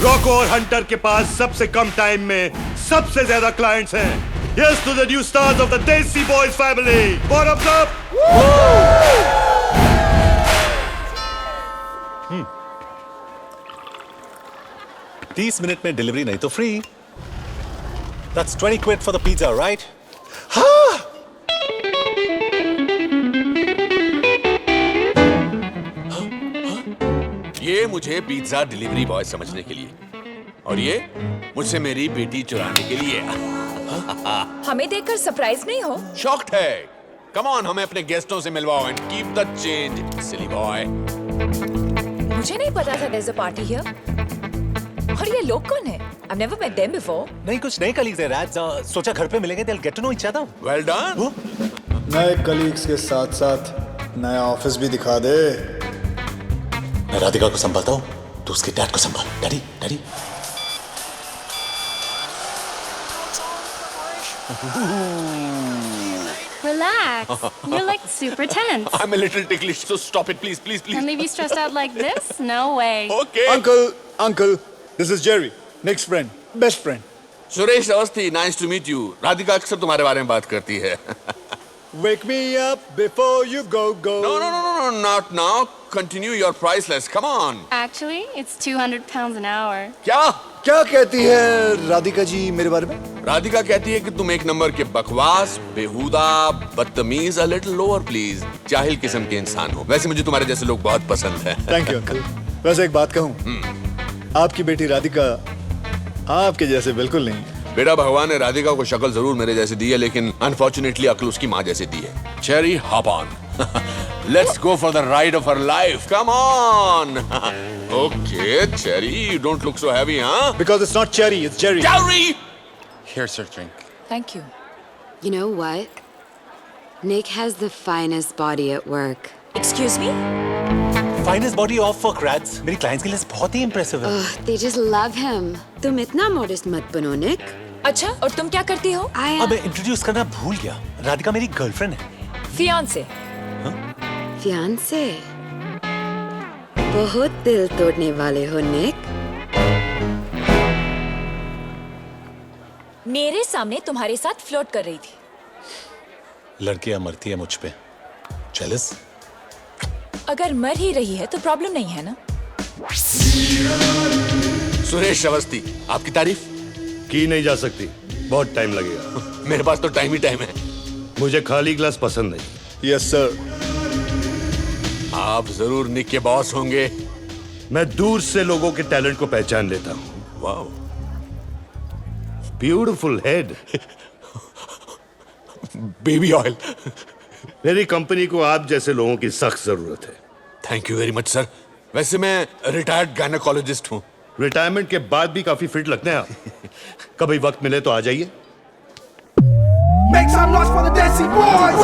Roku और Hunter के पास सबसे कम टाइम में सबसे ज्यादा क्लाइंट्स हैं। Yes to the new stars of the Desi Boys family. Bottoms up. 30 minute में डिलीवरी नहीं तो free. That's 20 quid for the pizza, right? ये मुझे पिज्जा डिलीवरी बॉय समझने के लिए और ये मुझसे मेरी बेटी चुराने के लिए। हमें देखकर सरप्राइज नहीं हो? शॉक्ड है। कम ऑन, हमें अपने गेस्टों से मिलवाओ and keep the change, silly boy. मुझे नहीं पता था there's a party here. और ये लोग कौन है? I've never met them before. नहीं, कुछ नए कलीग्स हैं राज। सोचा घर पे मिलेंगे, they'll get to know each other. Well done. नए कलीग्स के साथ साथ नया ऑफिस भी दिखा दे। मैं राधिका को संभालता हूँ, तो उसके डैड को संभाल। Daddy, daddy. Relax. You're like super tense. I'm a little ticklish, so stop it, please, please, please. And leave you stressed out like this? No way. Okay. Uncle, this is Jerry, next friend, best friend. Suresh Awasthi, nice to meet you. Radhika अक्सर तुम्हारे बारे में बात करती है। Wake me up before you go. No, not now. Continue your priceless. Come on. Actually, it's 200 pounds an hour. क्या कहती है राधिका जी मेरे बारे में? राधिका कहती है कि तुम एक नंबर के बकवास, बेहुदा, बदतमीज, a little lower please, जाहिल किस्म के इंसान हो। वैसे मुझे तुम्हारे जैसे लोग बहुत पसंद हैं। Thank you uncle. वैसे एक बात कहूँ, आपकी बेटी राधिका आपके जैसे बिल्कुल नहीं है। बेटा, भगवान ने राधिका को शक्ल जरूर मेरे जैसे दी है, लेकिन अनफॉर्चुनेटली अक्ल उसकी माँ जैसे दी है। Cherry, hop on. Let's go for the ride of her life. Come on. Okay, Cherry, you don't look so heavy, huh? Because it's not cherry, it's Jerry. Cherry! Here's your drink. Thank you. You know what? Nick has the finest body at work. Excuse me? Finest body off work, Rads. मेरी clients के लिए बहुत ही impressive है। They just love him. तुम इतना modest मत बनो, Nick. अच्छा, और तुम क्या करती हो? अब मैं इंट्रोड्यूस करना भूल गया। राधिका मेरी गर्लफ्रेंड है। Fiance. Fiance. बहुत दिल तोड़ने वाले हो, Nick. मेरे सामने तुम्हारे साथ फ्लर्ट कर रही थी। लड़कियां मरती है मुझ पे। Jealous? अगर मर ही रही है तो प्रॉब्लम नहीं है ना? सुरेश अवस्थी, आपकी तारीफ की नहीं जा सकती, बहुत टाइम लगेगा। मेरे पास तो टाइम ही टाइम है। मुझे खाली ग्लास पसंद नहीं। Yes sir. आप जरूर निक के बॉस होंगे। मैं दूर से लोगों के टैलेंट को पहचान लेता हूँ। Wow, beautiful head. Baby oil. मेरी कंपनी को आप जैसे लोगों की सख्त जरूरत है। Thank you very much sir. वैसे मैं रिटायर्ड गायनेकोलॉजिस्ट हूँ। रिटायरमेंट के बाद भी काफी फिट लगते हैं आप। कभी वक्त मिले तो आ जाइए। Make some noise for the Desi Boys.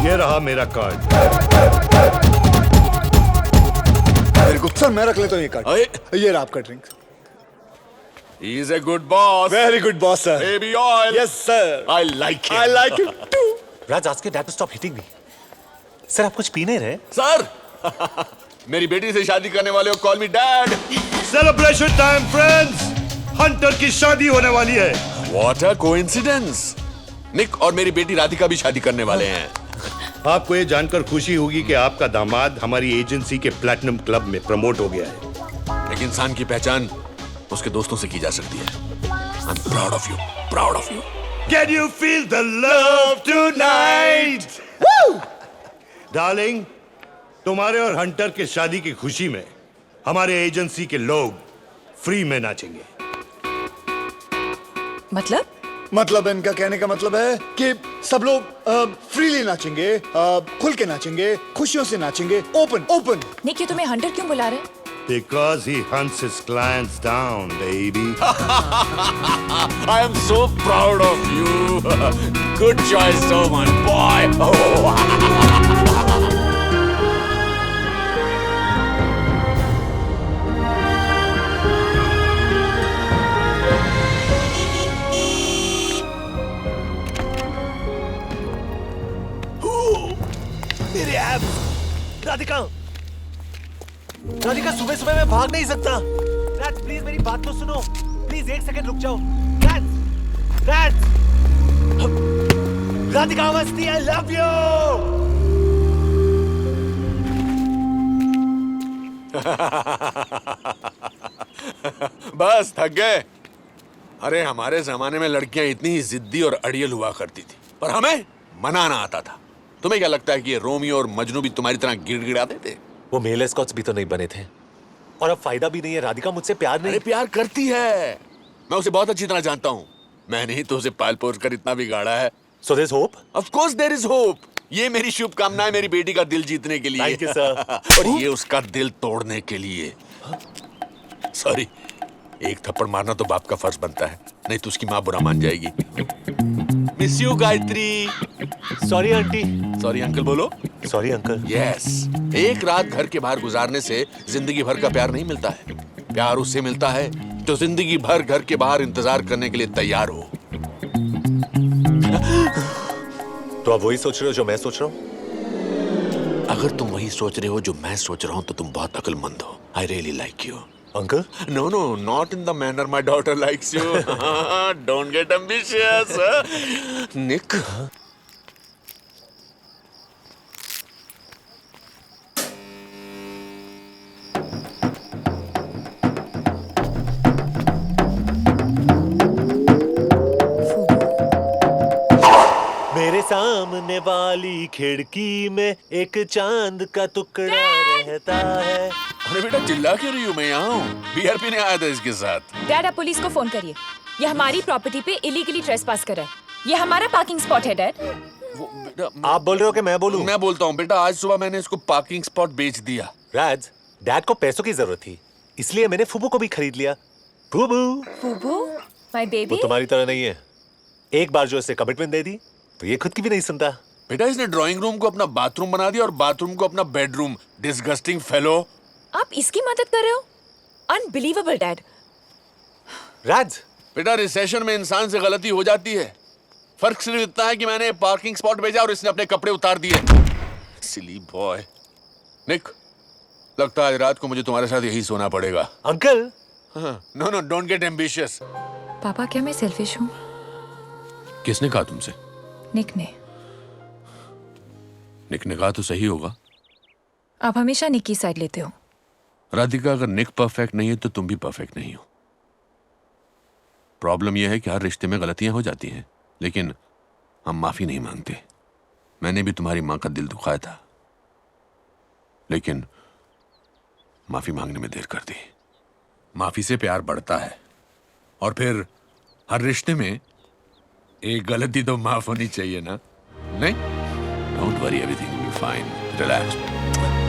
ये रहा मेरा कार्ड। वेरी गुड सर, मैं रख लेता हूँ ये कार्ड। अरे, ये रहा आपका drink. he is a good boss. Very good boss sir. Baby oil. Yes sir. I like him. I like him too. Raj, ask your dad to stop hitting me. Sir, आप कुछ P नहीं रहे? Sir, मेरी बेटी से शादी करने वाले हो, call me dad. Celebration time friends, Hunter की शादी होने वाली है। What a coincidence. निक और मेरी बेटी राधिका भी शादी करने वाले हैं। आपको ये जानकर खुशी होगी कि आपका दामाद हमारी एजेंसी के प्लैटिनम क्लब में प्रमोट हो गया है। एक इंसान की पहचान उसके दोस्तों से की जा सकती है। I'm proud of you, proud of you. Can you feel the love tonight? Darling, तुम्हारे और हंटर के शादी की खुशी में हमारे एजेंसी के लोग फ्री में नाचेंगे। मतलब इनका कहने का मतलब है कि सब लोग फ्रीली नाचेंगे, खुल के नाचेंगे, खुशियों से नाचेंगे, ओपन। निक, ये तुम्हें हंटर क्यों बुला रहे? Because he hunts his clients down, baby. I am so proud of you. Good choice, so much, boy. Oh. मेरे abs! राधिका सुबह सुबह मैं भाग नहीं सकता। प्लीज मेरी बात तो सुनो, प्लीज एक सेकंड रुक जाओ। Rats! Radhika Awasthi, I love you! बस थक गए। अरे हमारे जमाने में लड़कियां इतनी जिद्दी और अड़ियल हुआ करती थी, पर हमें मनाना आता था। तुम्हें क्या लगता है कि ये रोमियो और मजनू भी तुम्हारी तरह गिड़गिड़ाते थे? वो मेल एस्कॉट्स भी तो नहीं बने थे, और अब फायदा भी नहीं है। राधिका मुझसे प्यार नहीं। अरे प्यार करती है, मैं उसे बहुत अच्छी तरह जानता हूँ। मैंने ही तो उसे पाल पोस कर इतना बिगाड़ा है। So there's hope? Of course there is hope. ये मेरी शुभकामनाएं मेरी बेटी का दिल जीतने के लिए। Thank you, sir. और ये उसका दिल तोड़ने के लिए। सॉरी, एक थप्पड़ मारना तो बाप का फर्ज बनता है, नहीं तो उसकी माँ बुरा मान जाएगी। Miss you Gayatri. Sorry aunty. Sorry uncle बोलो। Sorry uncle. यस, एक रात घर के बाहर गुजारने से जिंदगी भर का प्यार नहीं मिलता है। प्यार उससे मिलता है जो जिंदगी भर घर के बाहर इंतजार करने के लिए तैयार हो। तो आप वही सोच रहे हो जो मैं सोच रहा हूँ? अगर तुम वही सोच रहे हो जो मैं सोच रहा हूँ तो तुम बहुत अक्लमंद हो। I really like you. Uncle? No, no, not in the manner my daughter likes you. Don't get ambitious. Nick. मेरे सामने वाली खिड़की में एक चांद का टुकड़ा रहता है। अरे बेटा चिल्ला क्यों रही हूँ? मैं यहाँ हूँ। बीयर पीने आया था इसके साथ। डैड आप पुलिस को फोन करिए। ये हमारी प्रॉपर्टी पे इलीगली ट्रेसपास कर रहा है। ये हमारा पार्किंग स्पॉट है डैड। वो बेटा आप बोल रहे हो कि मैं बोलूं? मैं बोलता हूँ बेटा, आज सुबह मैंने इसको पार्किंग स्पॉट बेच दिया। राज, डैड को पैसों की जरूरत थी, इसलिए मैंने फूबू को भी खरीद लिया। फूबू, फूबू, माय बेबी। वो तुम्हारी तरह नहीं है। एक बार जो इसे कमिटमेंट दे दी तो ये खुद की भी नहीं सुनता। बेटा इसने ड्राइंग रूम को अपना बाथरूम बना दिया और बाथरूम को अपना बेडरूम। Disgusting fellow. आप इसकी मदद कर रहे हो? Unbelievable dad. राज, बेटा रिसेशन में इंसान से गलती हो जाती है। फर्क सिर्फ इतना है कि मैंने पार्किंग स्पॉट भेजा और इसने अपने कपड़े उतार दिए। सिली बॉय। निक, लगता है आज रात को मुझे तुम्हारे साथ यही सोना पड़ेगा। Uncle. No no, don't get ambitious. पापा क्या मैं सेल्फिश हूँ? किसने कहा तुमसे? निक ने। निक ने कहा तो सही होगा। आप हमेशा निक की साइड लेते हो। राधिका, अगर निक परफेक्ट नहीं है तो तुम भी परफेक्ट नहीं हो। प्रॉब्लम यह है कि हर रिश्ते में गलतियां हो जाती हैं, लेकिन हम माफी नहीं मांगते। मैंने भी तुम्हारी मां का दिल दुखाया था, लेकिन माफी मांगने में देर कर दी। माफी से प्यार बढ़ता है, और फिर हर रिश्ते में एक गलती तो माफ होनी चाहिए ना? नहीं? Don't worry, everything will be fine. Relax.